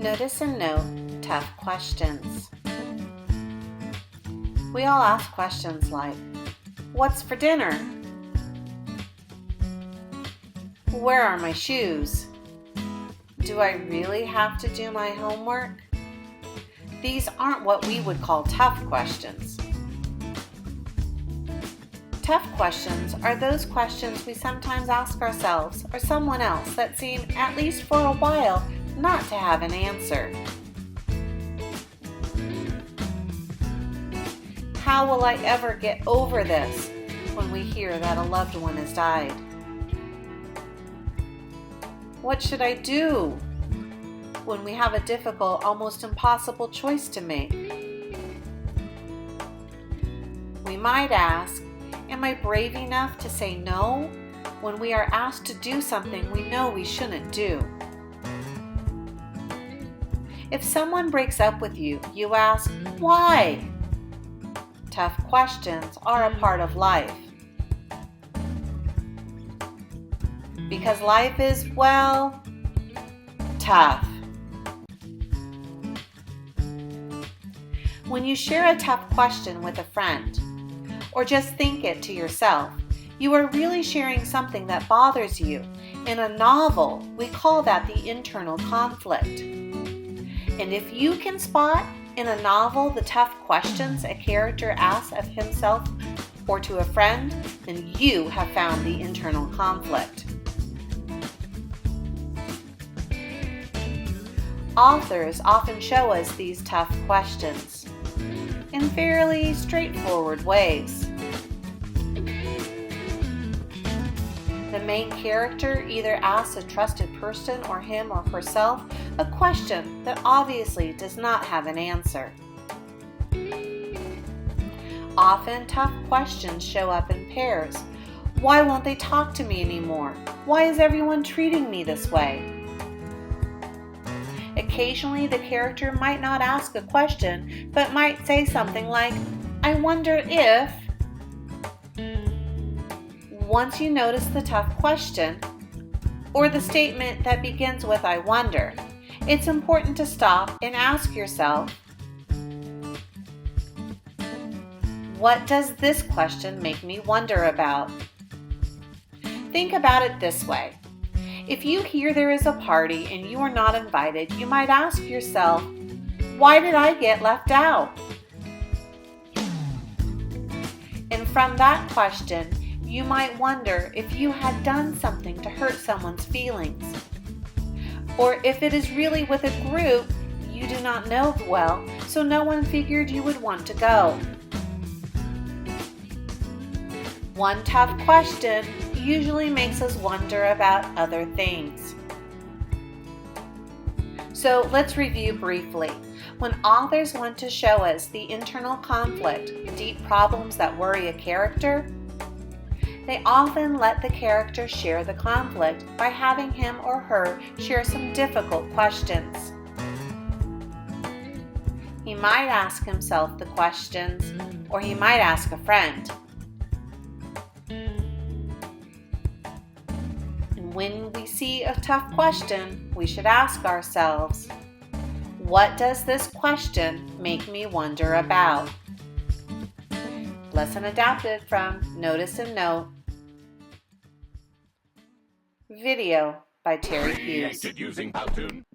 Notice and note tough questions. We all ask questions like, what's for dinner? Where are my shoes? Do I really have to do my homework? These aren't what we would call tough questions. Tough questions are those questions we sometimes ask ourselves or someone else that seem, at least for a while, not to have an answer. How will I ever get over this when we hear that a loved one has died? What should I do when we have a difficult, almost impossible choice to make? We might ask, am I brave enough to say no when we are asked to do something we know we shouldn't do? If someone breaks up with you, you ask, why? Tough questions are a part of life. Because life is, well, tough. When you share a tough question with a friend, or just think it to yourself, you are really sharing something that bothers you. In a novel, we call that the internal conflict. And if you can spot in a novel the tough questions a character asks of himself or to a friend, then you have found the internal conflict. Authors often show us these tough questions in fairly straightforward ways. The main character either asks a trusted person or him or herself a question that obviously does not have an answer. Often tough questions show up in pairs. Why won't they talk to me anymore? Why is everyone treating me this way? Occasionally the character might not ask a question, but might say something like, I wonder if... Once you notice the tough question, or the statement that begins with I wonder, it's important to stop and ask yourself, what does this question make me wonder about? Think about it this way. If you hear there is a party and you are not invited, you might ask yourself, why did I get left out? And from that question, you might wonder if you had done something to hurt someone's feelings, or if it is really with a group you do not know well, so no one figured you would want to go. One tough question usually makes us wonder about other things. So let's review briefly. When authors want to show us the internal conflict, deep problems that worry a character, they often let the character share the conflict by having him or her share some difficult questions. He might ask himself the questions, or he might ask a friend. And when we see a tough question, we should ask ourselves, what does this question make me wonder about? Lesson adapted from Notice and Note. Video by Terry Hughes. Created using Powtoon.